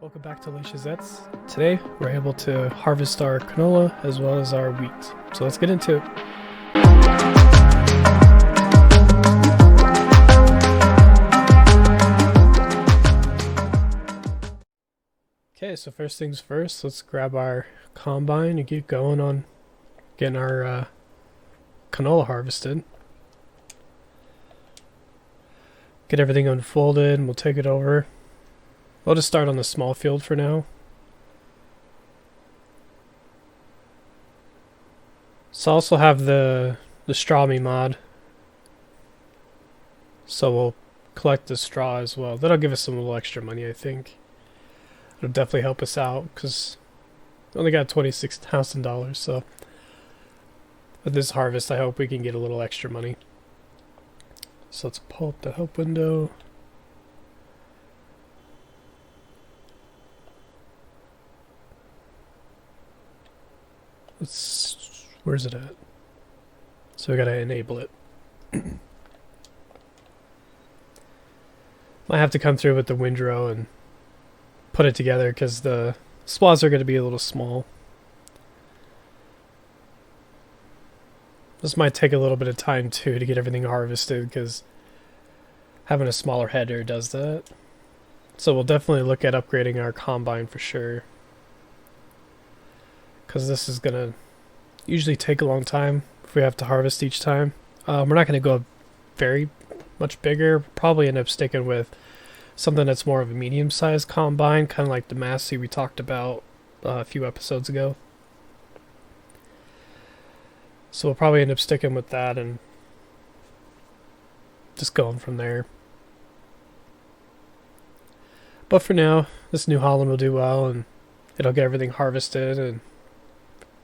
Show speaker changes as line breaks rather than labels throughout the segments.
Welcome back to Chazets. Today we're able to harvest our canola as well as our wheat. So let's get into it. Okay, so first things first, let's grab our combine and get going on getting our canola harvested. Get everything unfolded and we'll take it over. We'll just start on the small field for now. So I also have the straw me mod. So we'll collect the straw as well. That'll give us some little extra money, I think. It'll definitely help us out because we only got $26,000. So with this harvest, I hope we can get a little extra money. So let's pull up the help window. Where's it at? So we gotta enable it. Might have to come through with the windrow and put it together because the swaths are gonna be a little small. This might take a little bit of time too to get everything harvested because having a smaller header does that. So we'll definitely look at upgrading our combine for sure. Because this is going to usually take a long time if we have to harvest each time. We're not going to go very much bigger. Probably end up sticking with something that's more of a medium-sized combine, kind of like the Massey we talked about a few episodes ago. So we'll probably end up sticking with that and just going from there. But for now, this New Holland will do well and it'll get everything harvested and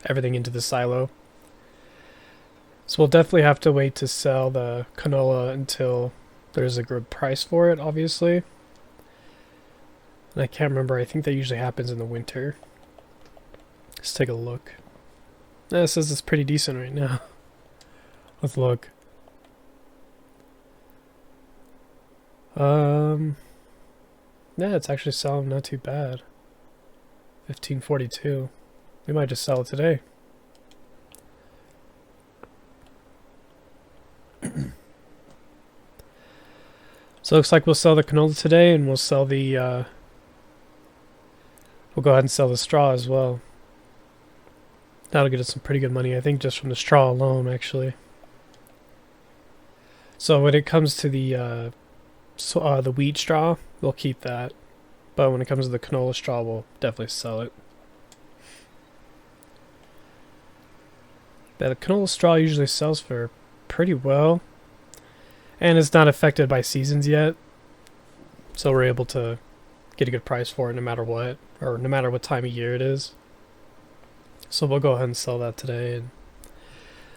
everything into the silo. So we'll definitely have to wait to sell the canola until there's a good price for it, obviously. And I can't remember, I think that usually happens in the winter. Let's take a look. It says it's pretty decent right now. Let's look. Yeah, it's actually selling not too bad. 1542. We might just sell it today. So it looks like we'll sell the canola today and we'll sell the we'll go ahead and sell the straw as well. That'll get us some pretty good money, I think, just from the straw alone, actually. So when it comes to the wheat straw, we'll keep that. But when it comes to the canola straw, we'll definitely sell it. The canola straw usually sells for pretty well. And it's not affected by seasons yet. So we're able to get a good price for it no matter what. Or no matter what time of year it is. So we'll go ahead and sell that today and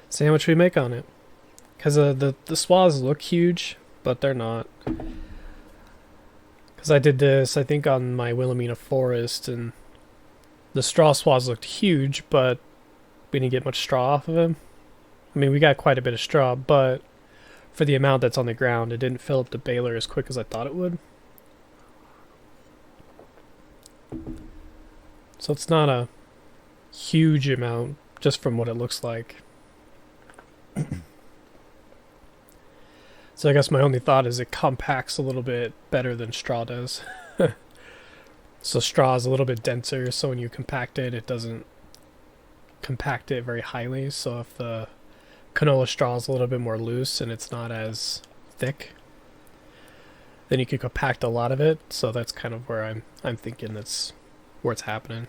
see how much we make on it. Because the swaths look huge, but they're not. Because I did this, I think, on my Wilhelmina forest, and the straw swaths looked huge, but we didn't get much straw off of them. I mean, we got quite a bit of straw, but for the amount that's on the ground, it didn't fill up the baler as quick as I thought it would. So it's not a huge amount, just from what it looks like. So I guess my only thought is it compacts a little bit better than straw does. So straw is a little bit denser, so when you compact it, it doesn't compact it very highly. So if the canola straw is a little bit more loose and it's not as thick, then you could compact a lot of it. So that's kind of where I'm thinking that's where it's happening.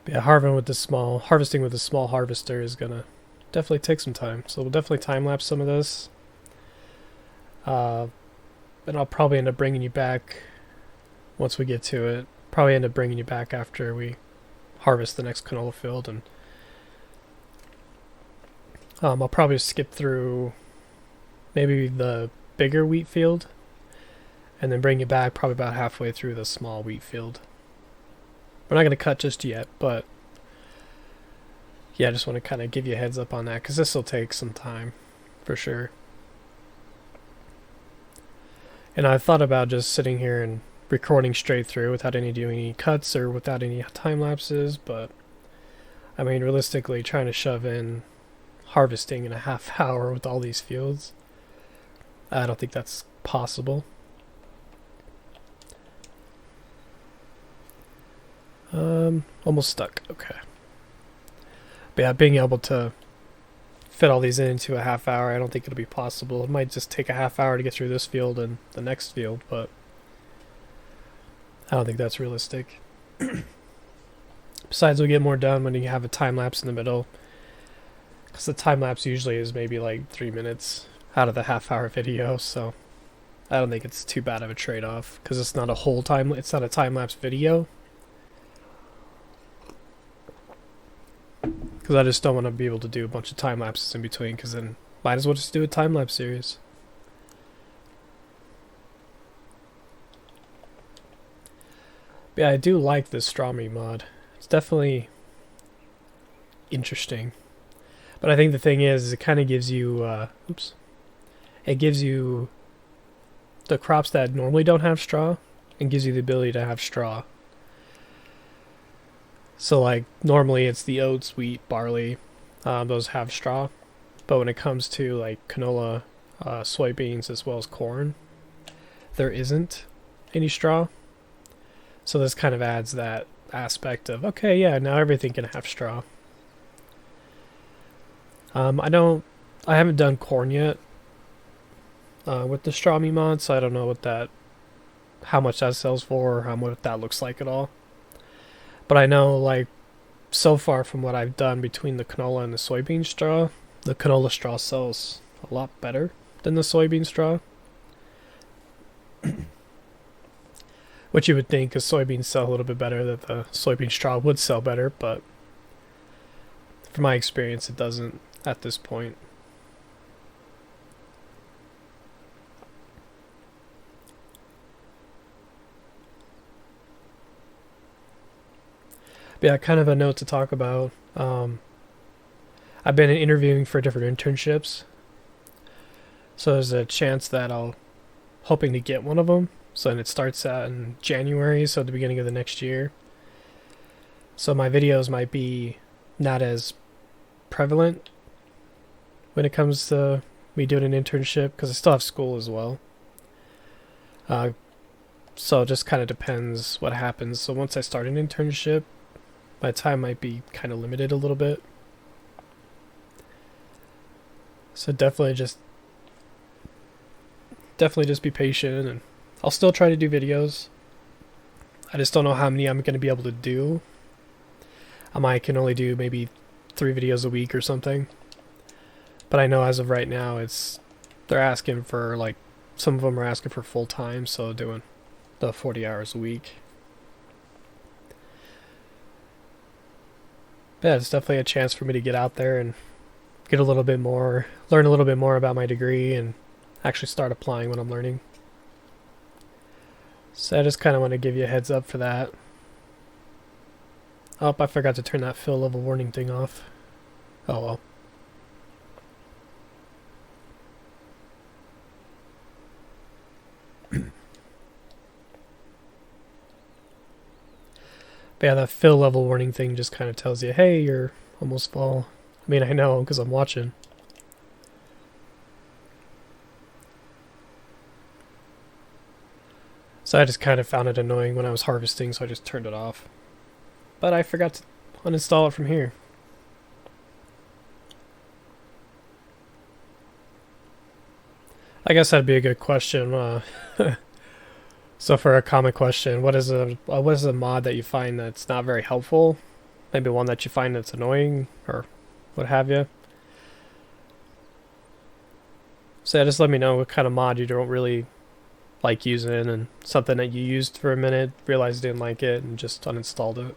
But yeah, harvesting with the small harvester is gonna definitely take some time. So we'll definitely time lapse some of this. And I'll probably end up bringing you back once we get to it. Probably end up bringing you back after we harvest the next canola field, and I'll probably skip through maybe the bigger wheat field and then bring you back probably about halfway through the small wheat field. We're not going to cut just yet, but yeah, I just want to kind of give you a heads up on that because this will take some time. for sure. And I thought about just sitting here and recording straight through without doing any cuts or without any time lapses, but I mean, realistically, trying to shove in harvesting in a half hour with all these fields, I don't think that's possible. Almost stuck. Okay. But yeah, being able to fit all these into a half hour, I don't think it'll be possible. It might just take a half hour to get through this field and the next field, but I don't think that's realistic. Besides, we get more done when you have a time lapse in the middle, because the time lapse usually is maybe like 3 minutes out of the half hour video, so I don't think it's too bad of a trade-off, because it's not a whole time, it's not a time lapse video. Because I just don't want to be able to do a bunch of time lapses in between, because then might as well just do a time lapse series. But yeah, I do like this straw meat mod. It's definitely interesting. But I think the thing is it kind of gives you, it gives you the crops that normally don't have straw, and gives you the ability to have straw. So like normally it's the oats, wheat, barley, those have straw, but when it comes to like canola, soybeans as well as corn, there isn't any straw. So this kind of adds that aspect of, okay, yeah, now everything can have straw. I haven't done corn yet with the straw meat mod, so I don't know how much that sells for, or what that looks like at all. But I know, like, so far from what I've done between the canola and the soybean straw, the canola straw sells a lot better than the soybean straw. Which you would think, because soybeans sell a little bit better, that the soybean straw would sell better, but from my experience, it doesn't at this point. But yeah, kind of a note to talk about. I've been interviewing for different internships, so there's a chance that hoping to get one of them. So and it starts in January, so at the beginning of the next year. So my videos might be not as prevalent when it comes to me doing an internship, because I still have school as well. So it just kind of depends what happens. So once I start an internship, my time might be kind of limited a little bit. So definitely just be patient, and I'll still try to do videos. I just don't know how many I'm going to be able to do. I might can only do maybe 3 videos a week or something. But I know as of right now, they're asking for, like, some of them are asking for full time, so doing the 40 hours a week. But yeah, it's definitely a chance for me to get out there and get a little bit more, learn a little bit more about my degree, and actually start applying what I'm learning. So I just kind of want to give you a heads up for that. Oh, I forgot to turn that fill level warning thing off. Oh well. But yeah, that fill level warning thing just kind of tells you, hey, you're almost full. I mean, I know because I'm watching. So I just kind of found it annoying when I was harvesting, so I just turned it off. But I forgot to uninstall it from here. I guess that'd be a good question. So for a common question, what is a mod that you find that's not very helpful? Maybe one that you find that's annoying, or what have you. So yeah, just let me know what kind of mod you don't really like using, and something that you used for a minute, realized you didn't like it, and just uninstalled it.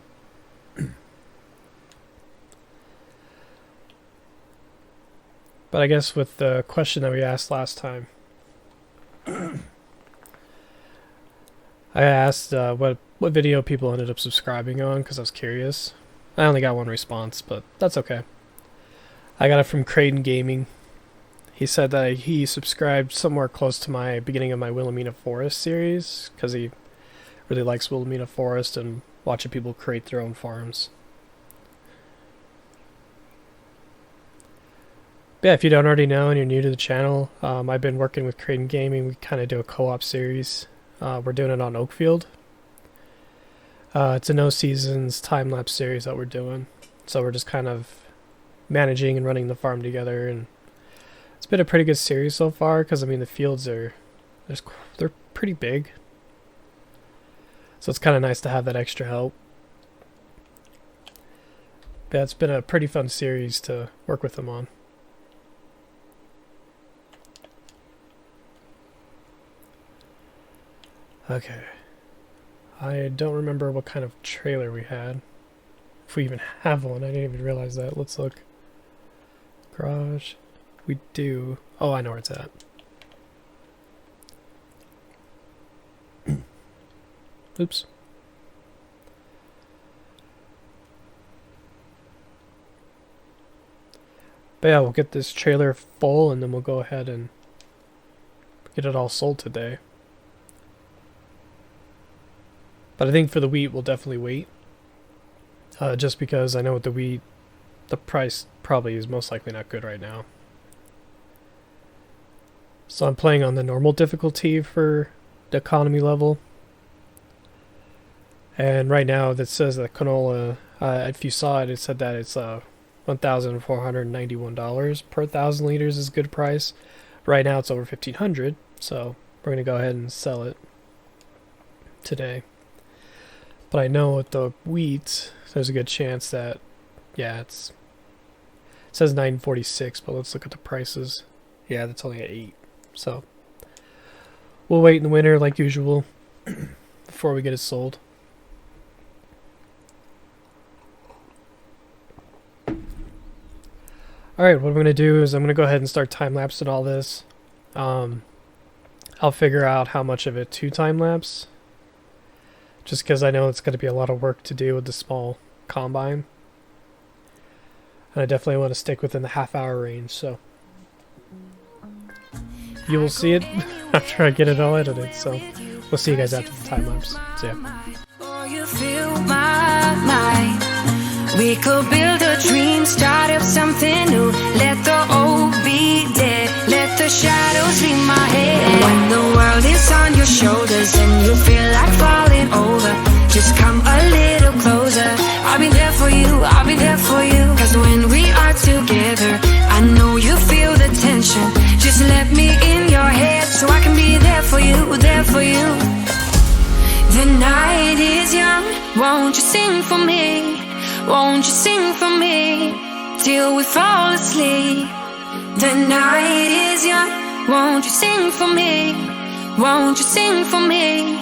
But I guess with the question that we asked last time, I asked what video people ended up subscribing on, because I was curious. I only got one response, but that's okay. I got it from Creighton Gaming. He said that he subscribed somewhere close to my beginning of my Wilhelmina Forest series because he really likes Wilhelmina Forest and watching people create their own farms. But yeah, if you don't already know and you're new to the channel, I've been working with Creighton Gaming. We kind of do a co-op series. We're doing it on Oakfield. It's a no seasons time-lapse series that we're doing. So we're just kind of managing and running the farm together, and it's been a pretty good series so far because I mean the fields they're pretty big, so it's kind of nice to have that extra help. But it's been a pretty fun series to work with them on. Okay, I don't remember what kind of trailer we had, if we even have one. I didn't even realize that. Let's look. Garage. We do. Oh, I know where it's at. Oops. But yeah, we'll get this trailer full and then we'll go ahead and get it all sold today. But I think for the wheat, we'll definitely wait. Just because I know with the wheat, the price probably is most likely not good right now. So I'm playing on the normal difficulty for the economy level. And right now that says that canola, if you saw it, it said that it's $1,491 per 1,000 liters is a good price. Right now it's over $1,500, so we're going to go ahead and sell it today. But I know with the wheat, there's a good chance that, yeah, it says 946, but let's look at the prices. Yeah, that's only at 8. So we'll wait in the winter like usual before we get it sold. Alright, what I'm going to do is I'm going to go ahead and start time-lapsing all this. I'll figure out how much of it to time-lapse, just because I know it's going to be a lot of work to do with the small combine. And I definitely want to stick within the half-hour range, so you will see it after I get it all edited, so we'll see you guys after the time-lapse. See ya.
We could build a dream, start up something new. Let the old be dead, let the shadows leave my head. When the world is on your shoulders and you feel like falling over, just come a little closer. I'll be there for you, I'll be there for you. Cause when we are together, I know you feel the tension. Just let me in your head so I can be there for you, there for you. The night is young, won't you sing for me? Won't you sing for me till we fall asleep? The night is young, won't you sing for me? Won't you sing for me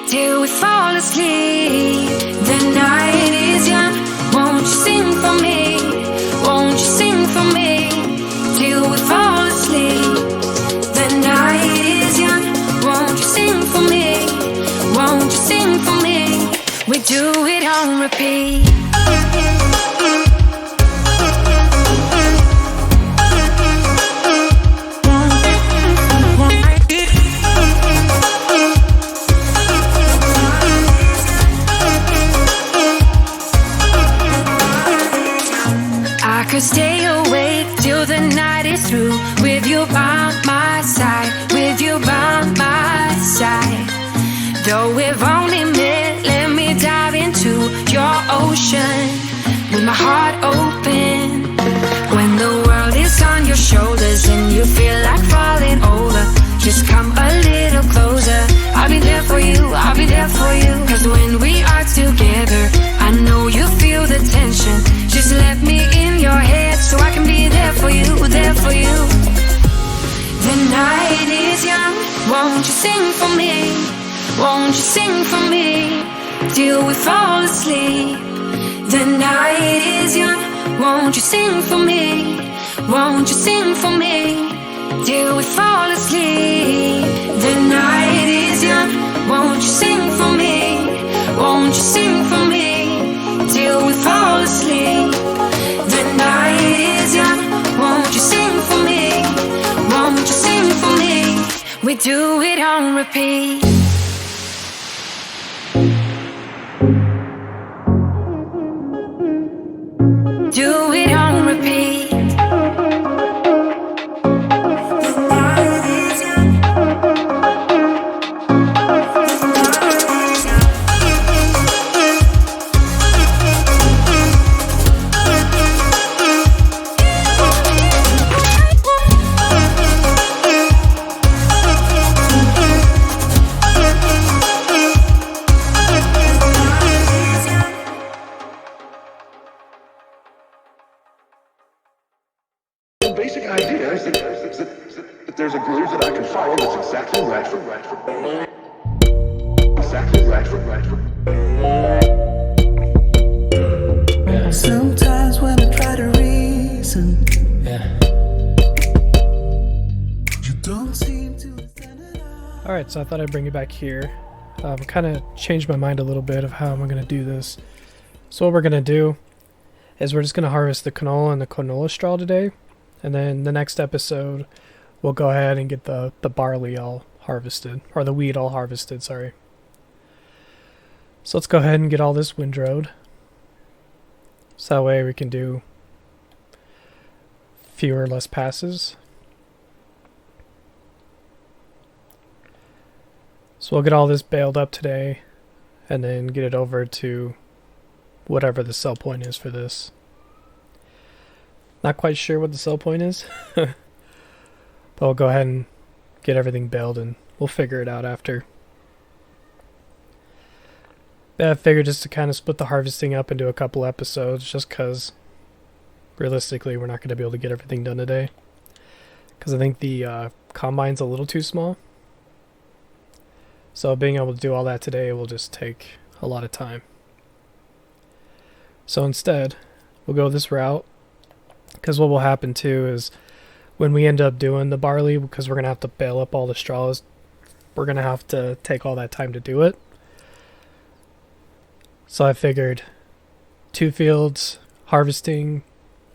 till we fall asleep? The night is young, won't you sing for me? Won't you sing for me till we fall asleep? The night is young, won't you sing for me? Won't you sing for me? We do it on repeat. I could stay awake till the night is through, with you by my side, with you by my side. Though we've only met, let me dive into your ocean with my heart open. When the world is on your shoulders and you feel like falling over, just come a little closer. I'll be there for you, I'll be there for you. Cause when we are together, I know you feel the tension. Just let me in your head so I can be there for you, there for you. The night is young, won't you sing for me? Won't you sing for me till we fall asleep? The night is young, won't you sing for me? Won't you sing for me till we fall asleep? The night is young, won't you sing for me? Won't you sing for me till we fall asleep? The night is young, won't you sing for me? We do it on repeat. Do it on repeat.
Basic idea is that there's a groove that I can follow that's exactly right for exactly right for.
Yeah.
Sometimes when I try to reason,
Yeah.
you don't seem to understand it all.
Alright, so I thought I'd bring you back here. Kind of changed my mind a little bit of how I'm going to do this. So what we're going to do is we're just going to harvest the canola and the canola straw today. And then the next episode, we'll go ahead and get the barley all harvested. Or the wheat all harvested, sorry. So let's go ahead and get all this windrowed. So that way we can do fewer or less passes. So we'll get all this baled up today, and then get it over to whatever the sell point is for this. Not quite sure what the sell point is, but we'll go ahead and get everything baled, and we'll figure it out after. Yeah, I figured just to kind of split the harvesting up into a couple episodes, just because realistically we're not going to be able to get everything done today. Because I think the combine's a little too small. So being able to do all that today will just take a lot of time. So instead, we'll go this route. Because what will happen too is when we end up doing the barley, because we're going to have to bale up all the straws, we're going to have to take all that time to do it. So I figured 2 fields, harvesting,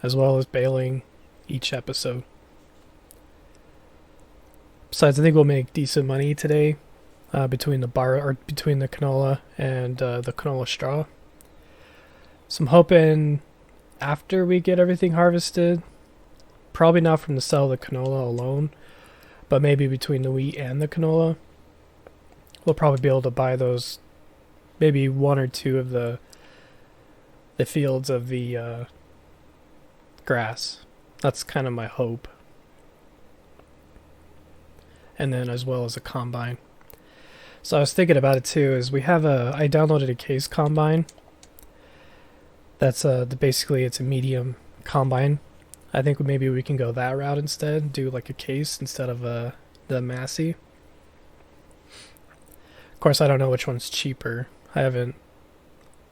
as well as baling each episode. Besides, I think we'll make decent money today between the canola and the canola straw. So I'm hoping after we get everything harvested, probably not from the sell of the canola alone, but maybe between the wheat and the canola, we'll probably be able to buy those, maybe 1 or 2 of the fields of the grass. That's kind of my hope. And then as well as a combine. So I was thinking about it too, is I downloaded a case combine. That's basically it's a medium combine. I think maybe we can go that route instead, do like a case instead of the Massey. Of course, I don't know which one's cheaper. I haven't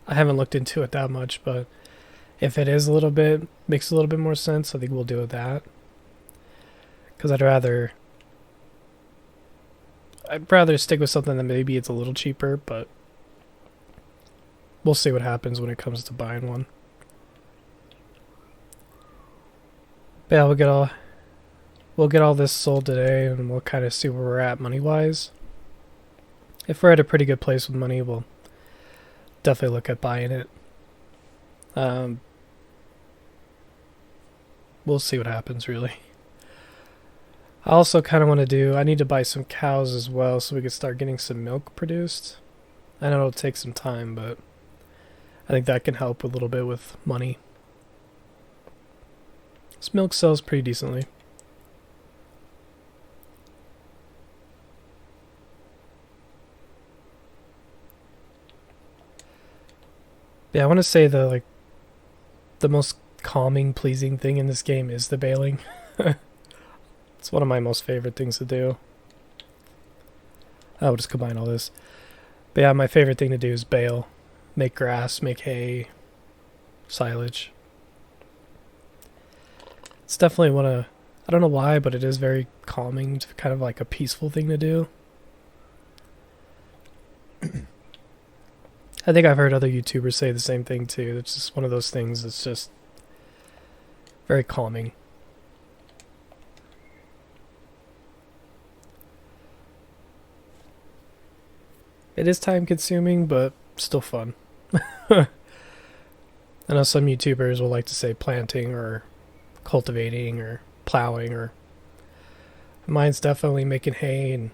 looked into it that much, but if it is makes a little bit more sense, I think we'll do it that. Because I'd rather stick with something that maybe it's a little cheaper, but we'll see what happens when it comes to buying one. But yeah, we'll get all this sold today, and we'll kind of see where we're at money-wise. If we're at a pretty good place with money, we'll definitely look at buying it. We'll see what happens, really. I also kind of want to I need to buy some cows as well so we can start getting some milk produced. I know it'll take some time, but I think that can help a little bit with money. This milk sells pretty decently. Yeah, I want to say the most calming, pleasing thing in this game is the baling. It's one of my most favorite things to do. I will just combine all this. But yeah, my favorite thing to do is bale. Make grass, make hay, silage. It's definitely I don't know why, but it is very calming, to kind of like a peaceful thing to do. I think I've heard other YouTubers say the same thing too. It's just one of those things that's just very calming. It is time consuming, but still fun. I know some YouTubers will like to say planting or cultivating or plowing, or mine's definitely making hay and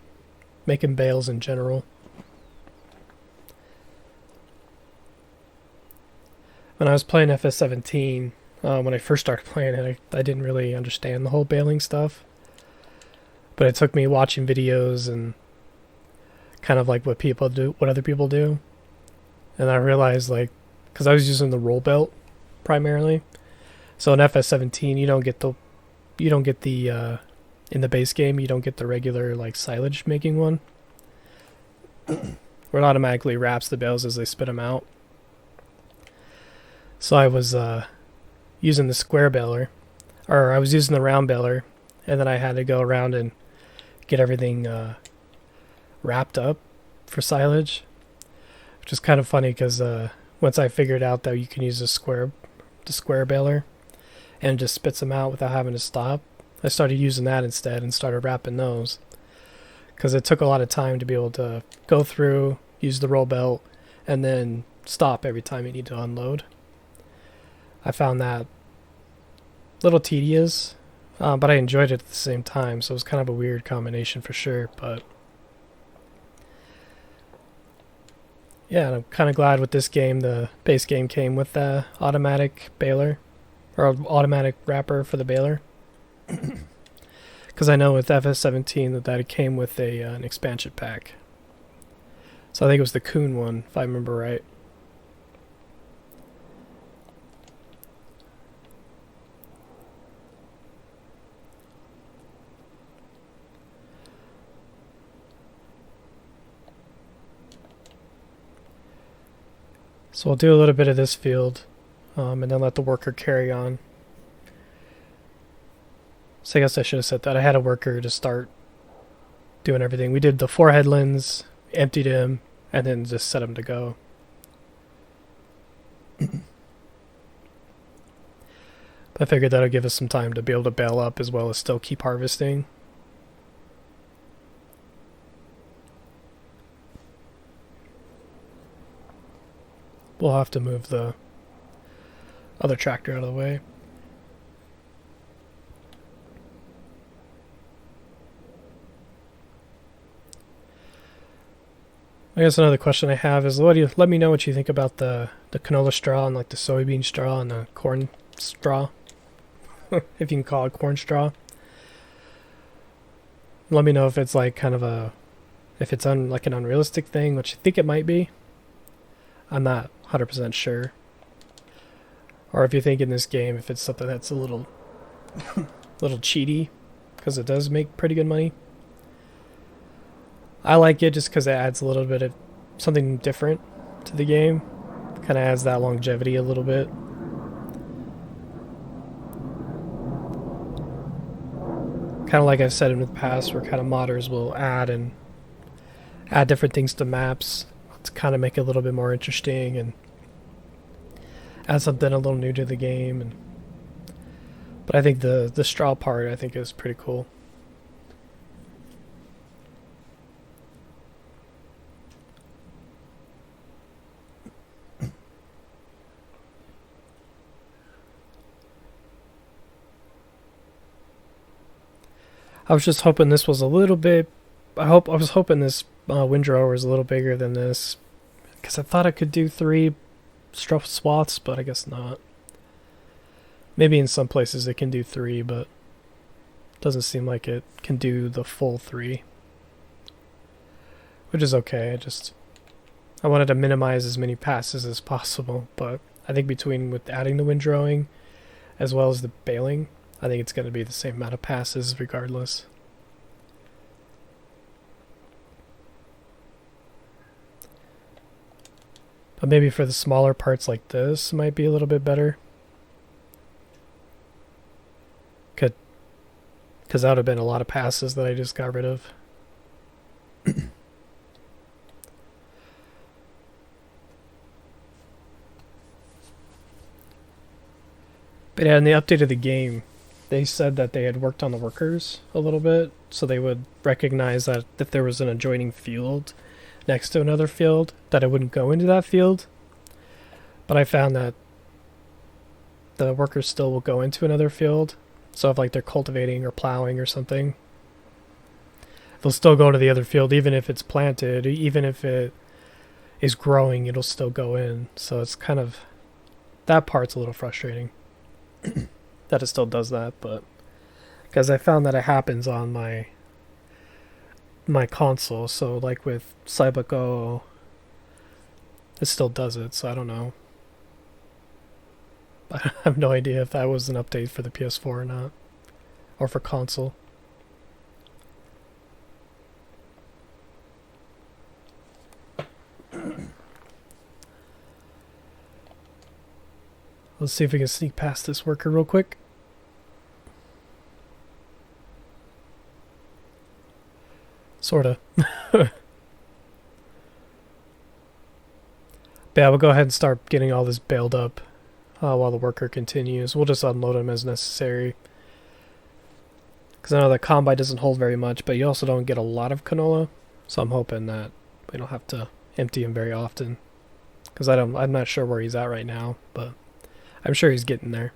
making bales in general. When I was playing FS17, when I first started playing it, I didn't really understand the whole baling stuff. But it took me watching videos and kind of like what people do, what other people do. And I realized, like, because I was using the roll belt primarily. So in FS17, you don't get the in the base game, you don't get the regular like silage making one, where it automatically wraps the bales as they spit them out. So I was using the square baler, or I was using the round baler, and then I had to go around and get everything wrapped up for silage, which is kind of funny because once I figured out that you can use the square baler and it just spits them out without having to stop, I started using that instead and started wrapping those, because it took a lot of time to be able to go through, use the roll belt, and then stop every time you need to unload. I found that a little tedious, but I enjoyed it at the same time, so it was kind of a weird combination for sure. But yeah, and I'm kind of glad with this game, the base game came with the automatic baler, or automatic wrapper for the baler. Because I know with FS17 that it came with an expansion pack. So I think it was the Coon one, if I remember right. So I'll do a little bit of this field, and then let the worker carry on. So I guess I should have said that. I had a worker to start doing everything. We did the 4 headlands, emptied him, and then just set him to go. I figured that'll give us some time to be able to bale up as well as still keep harvesting. We'll have to move the other tractor out of the way. I guess another question I have is, let me know what you think about the canola straw and like the soybean straw and the corn straw, if you can call it corn straw. Let me know if it's like kind of if it's like an unrealistic thing, which I think it might be. I'm not 100% sure. Or if you think in this game, if it's something that's a little cheaty, because it does make pretty good money. I like it just because it adds a little bit of something different to the game. Kind of adds that longevity a little bit. Kind of like I've said in the past, where kind of modders will add different things to maps to kind of make it a little bit more interesting and add something a little new to the game. But I think the straw part I think is pretty cool. I was just hoping this was a little bit. I was hoping this windrower was a little bigger than this, because I thought I could do 3 straw swaths, but I guess not. Maybe in some places it can do 3, but it doesn't seem like it can do the full 3, which is okay. I wanted to minimize as many passes as possible, but I think with adding the windrowing as well as the baling, I think it's going to be the same amount of passes regardless. But maybe for the smaller parts like this, it might be a little bit better. Because that would have been a lot of passes that I just got rid of. But yeah, in the update of the game, they said that they had worked on the workers a little bit, so they would recognize that if there was an adjoining field next to another field, that it wouldn't go into that field. But I found that the workers still will go into another field. So if like they're cultivating or plowing or something, they'll still go to the other field even if it's planted, even if it is growing, it'll still go in. So it's kind of, that part's a little frustrating that it still does that, but because I found that it happens on my console. So like with Cybergo, it still does it. So I don't know. I have no idea if that was an update for the PS4 or not, or for console. Let's see if we can sneak past this worker real quick. Sorta. But yeah, we'll go ahead and start getting all this baled up while the worker continues. We'll just unload him as necessary. Because I know the combine doesn't hold very much, but you also don't get a lot of canola. So I'm hoping that we don't have to empty him very often. Because I'm not sure where he's at right now, but I'm sure he's getting there.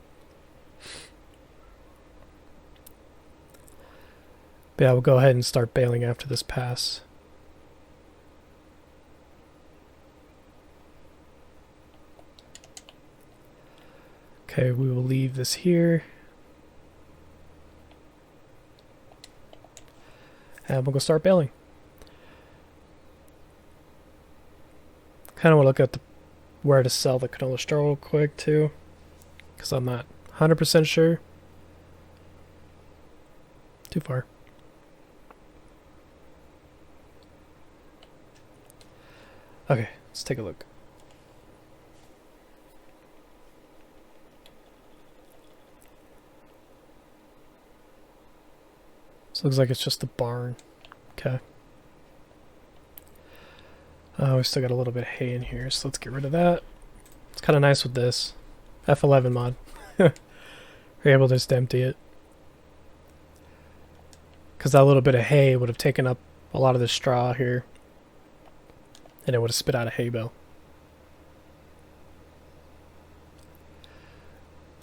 But yeah, we'll go ahead and start baling after this pass. Okay, we will leave this here. And we'll go start baling. Kind of want to look at where to sell the canola straw real quick too, because I'm not 100% sure. Too far. Okay, let's take a look. So it looks like it's just a barn. Okay. Oh, we still got a little bit of hay in here, so let's get rid of that. It's kind of nice with this F11 mod. We're able to just empty it. Because that little bit of hay would have taken up a lot of the straw here. And it would have spit out a hay bale.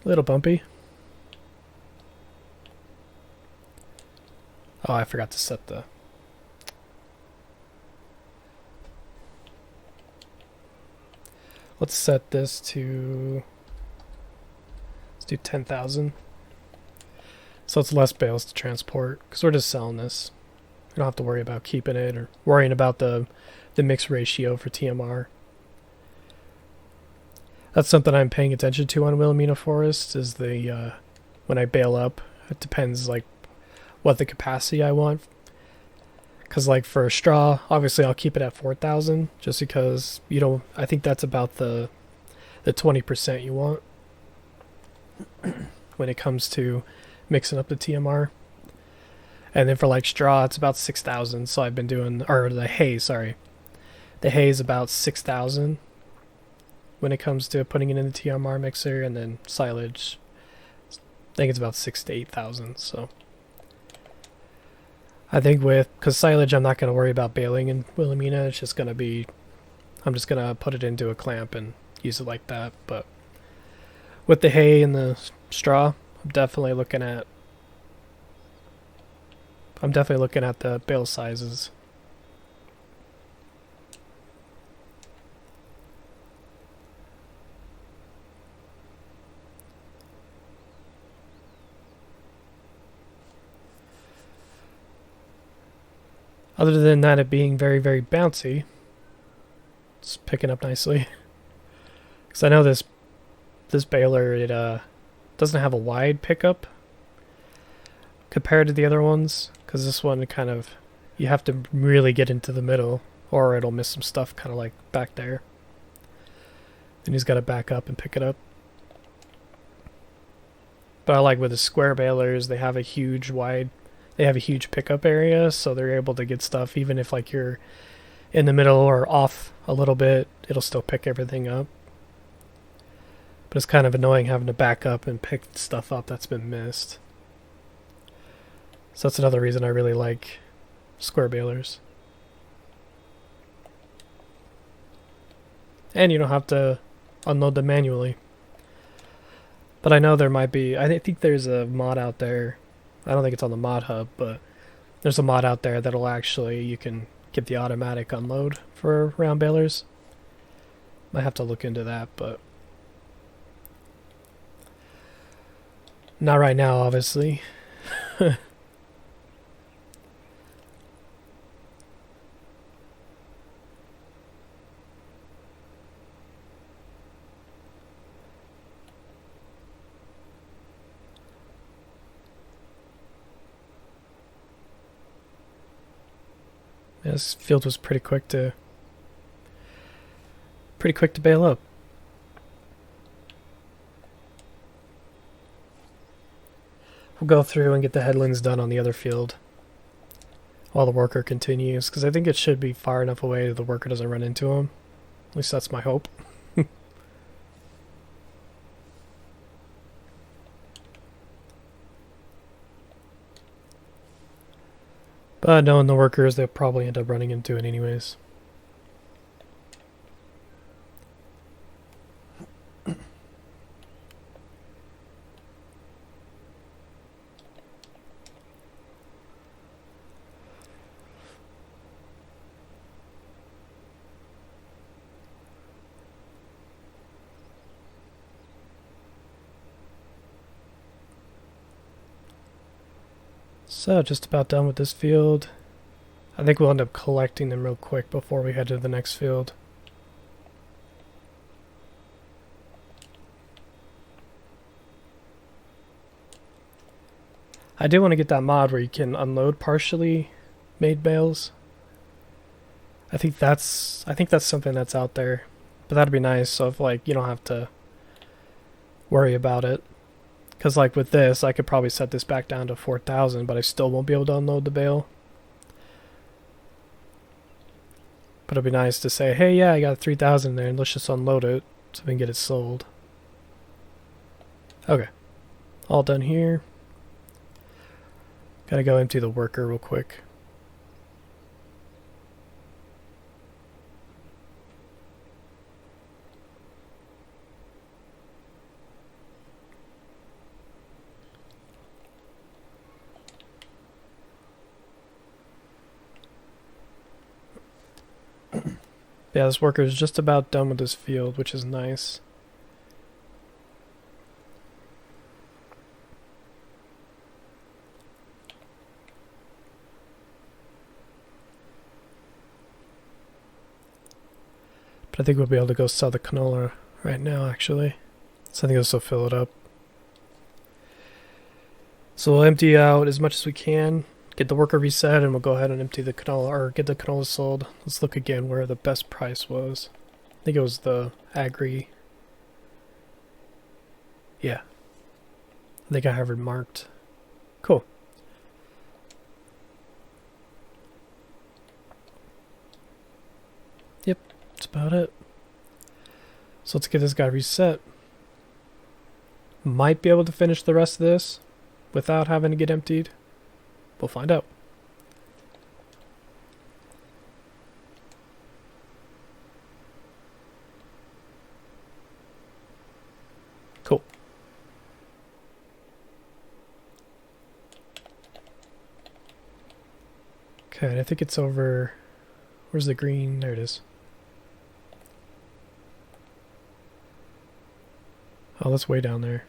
A little bumpy. Oh, I forgot to set the... Let's set this to... Let's do 10,000. So it's less bales to transport, because we're just selling this. We don't have to worry about keeping it or worrying about the mix ratio for TMR. That's something I'm paying attention to on Wilhelmina Forest, is the when I bale up, it depends like what the capacity I want. Because like for a straw, obviously I'll keep it at 4,000 just because, you know, I think that's about the 20% you want when it comes to mixing up the TMR. And then for like straw, it's about 6,000. So I've been doing, or the hay, sorry. The hay is about 6,000 when it comes to putting it in the TMR mixer, and then silage, I think it's about 6,000 to 8,000. So I think because silage, I'm not going to worry about baling in Wilhelmina. It's just going to be, I'm just going to put it into a clamp and use it like that. But with the hay and the straw, I'm definitely looking at the bale sizes. Other than that, it being very, very bouncy, it's picking up nicely. Because I know this baler, it doesn't have a wide pickup compared to the other ones. Because this one kind of, you have to really get into the middle, or it'll miss some stuff kind of like back there. Then he's got to back up and pick it up. But I like with the square balers, they have a huge pickup area, so they're able to get stuff even if like you're in the middle or off a little bit, it'll still pick everything up. But it's kind of annoying having to back up and pick stuff up that's been missed. So that's another reason I really like square balers. And you don't have to unload them manually. But I know there might be, I think there's a mod out there. I don't think it's on the mod hub, but there's a mod out there that'll actually, you can get the automatic unload for round balers. Might have to look into that, but not right now, obviously. This field was pretty quick to bail up. We'll go through and get the headlands done on the other field while the worker continues, because I think it should be far enough away that the worker doesn't run into him. At least that's my hope. But knowing the workers, they'll probably end up running into it anyways. So, just about done with this field. I think we'll end up collecting them real quick before we head to the next field. I do want to get that mod where you can unload partially made bales. I think that's something that's out there. But that'd be nice, so if like you don't have to worry about it. Because like with this, I could probably set this back down to 4,000, but I still won't be able to unload the bale. But it'd be nice to say, hey, yeah, I got 3,000 there, and let's just unload it so we can get it sold. Okay. All done here. Gotta go empty the worker real quick. Yeah, this worker is just about done with this field, which is nice. But I think we'll be able to go sell the canola right now, actually. So I think this will fill it up. So we'll empty out as much as we can, get the worker reset, and we'll go ahead and empty the canola, or get the canola sold. Let's look again where the best price was. I think it was the agri. Yeah. I think I have it marked. Cool. Yep, that's about it. So let's get this guy reset. Might be able to finish the rest of this without having to get emptied. We'll find out. Cool. Okay, I think it's over. Where's the green? There it is. Oh, that's way down there.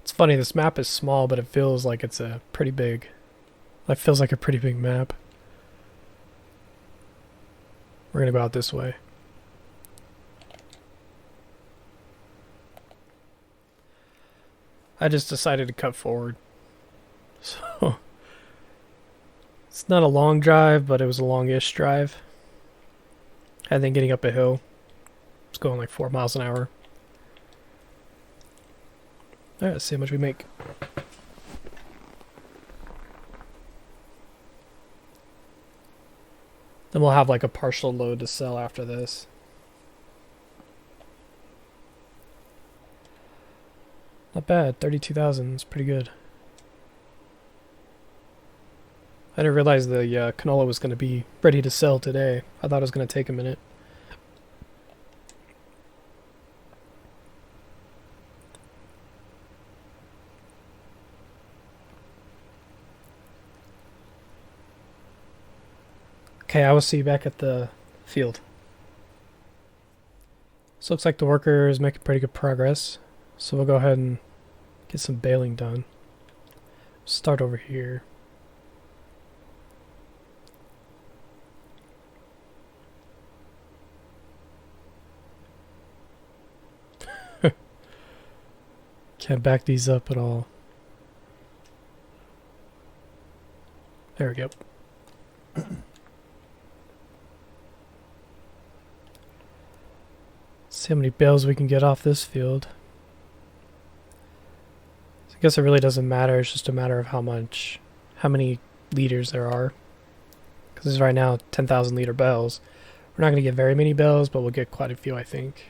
It's funny, this map is small, but it feels like it's a pretty big. It feels like a pretty big map. We're gonna go out this way. I just decided to cut forward. So it's not a long drive, but it was a long-ish drive. And then getting up a hill. It's going like 4 miles an hour. Alright, let's see how much we make. Then we'll have like a partial load to sell after this. Not bad, 32,000 is pretty good. I didn't realize the canola was going to be ready to sell today. I thought it was going to take a minute. Okay, I will see you back at the field. So looks like the worker is making pretty good progress. So we'll go ahead and get some baling done. Start over here. Can't back these up at all. There we go. See how many bales we can get off this field. So I guess it really doesn't matter. It's just a matter of how many liters there are. Because this is right now 10,000 liter bales. We're not going to get very many bales, but we'll get quite a few, I think.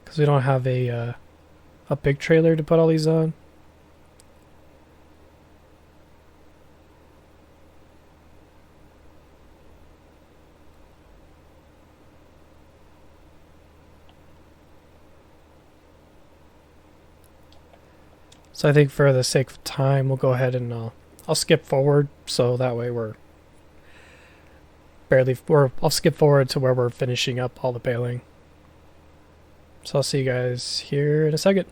Because we don't have a big trailer to put all these on. So I think for the sake of time, we'll go ahead and I'll skip forward, so that way I'll skip forward to where we're finishing up all the baling. So I'll see you guys here in a second.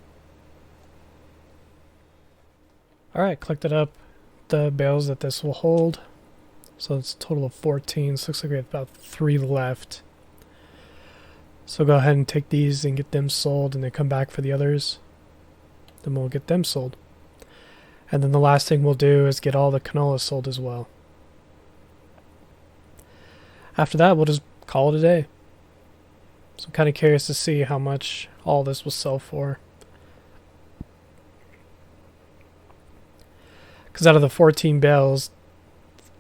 Alright, collected up the bales that this will hold. So it's a total of 14, so looks like we have about 3 left. So go ahead and take these and get them sold and then come back for the others. Then we'll get them sold. And then the last thing we'll do is get all the canola sold as well. After that, we'll just call it a day. So I'm kind of curious to see how much all this will sell for. Because out of the 14 bales,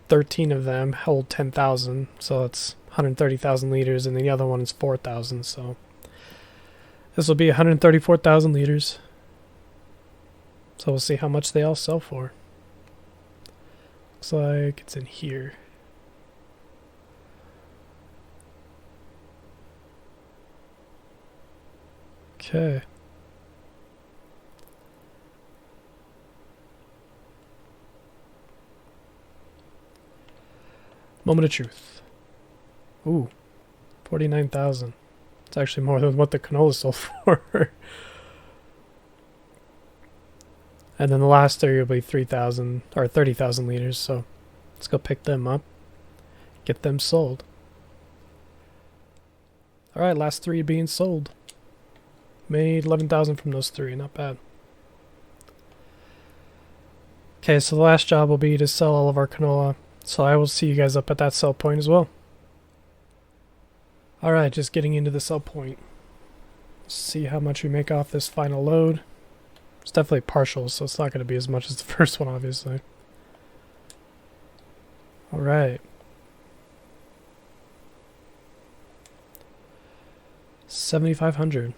13 of them hold 10,000. So it's 130,000 liters, and the other one is 4,000. So this will be 134,000 liters. So we'll see how much they all sell for. Looks like it's in here. Okay. Moment of truth. Ooh, 49,000. It's actually more than what the canola sold for. And then the last 30 will be 3,000 or 30,000 liters. So let's go pick them up, get them sold. All right, last 3 being sold. Made 11,000 from those 3, not bad. Okay, so the last job will be to sell all of our canola. So I will see you guys up at that sell point as well. Alright, just getting into the sell point. See how much we make off this final load. It's definitely partial, so it's not going to be as much as the first one, obviously. Alright. 7,500.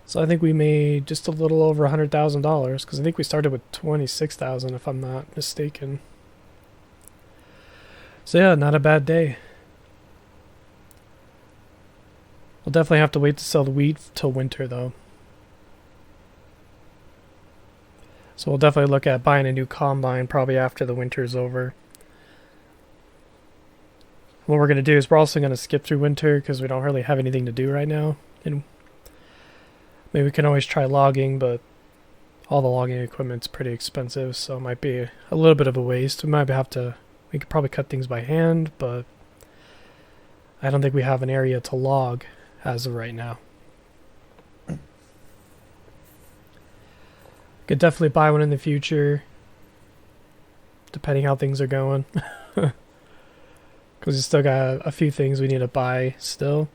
So I think we made just a little over $100,000, because I think we started with 26,000 if I'm not mistaken. So yeah, not a bad day. We'll definitely have to wait to sell the wheat till winter though. So we'll definitely look at buying a new combine probably after the winter's over. What we're going to do is we're also going to skip through winter because we don't really have anything to do right now. And maybe we can always try logging, but all the logging equipment's pretty expensive, so it might be a little bit of a waste. We could probably cut things by hand, but I don't think we have an area to log as of right now. Could definitely buy one in the future, depending how things are going. Because we still got a few things we need to buy still.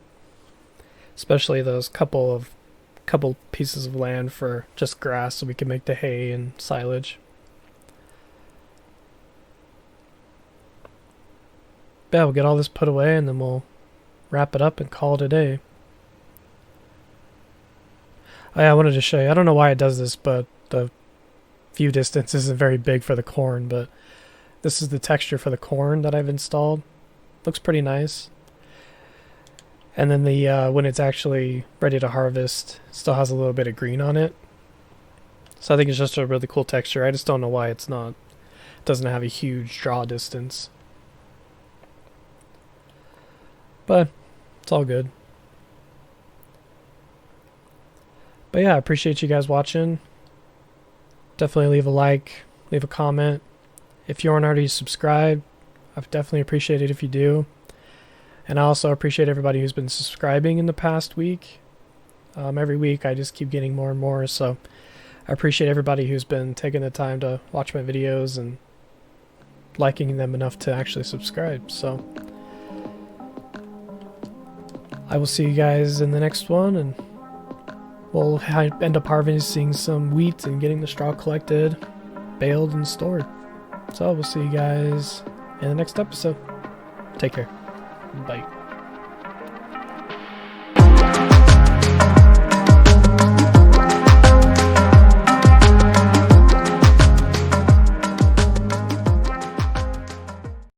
Especially those couple pieces of land for just grass so we can make the hay and silage. Yeah, we'll get all this put away and then we'll wrap it up and call it a day. Oh, yeah, I wanted to show you. I don't know why it does this, but the view distance isn't very big for the corn, but this is the texture for the corn that I've installed. Looks pretty nice. And then the when it's actually ready to harvest, it still has a little bit of green on it. So I think it's just a really cool texture. I just don't know why it doesn't have a huge draw distance. But it's all good. But yeah, I appreciate you guys watching. Definitely leave a like, leave a comment. If you aren't already subscribed, I'd definitely appreciate it if you do. And I also appreciate everybody who's been subscribing in the past week. Every week I just keep getting more and more, so I appreciate everybody who's been taking the time to watch my videos and liking them enough to actually subscribe. So I will see you guys in the next one, and we'll end up harvesting some wheat and getting the straw collected, baled, and stored. So we'll see you guys in the next episode. Take care. Bye.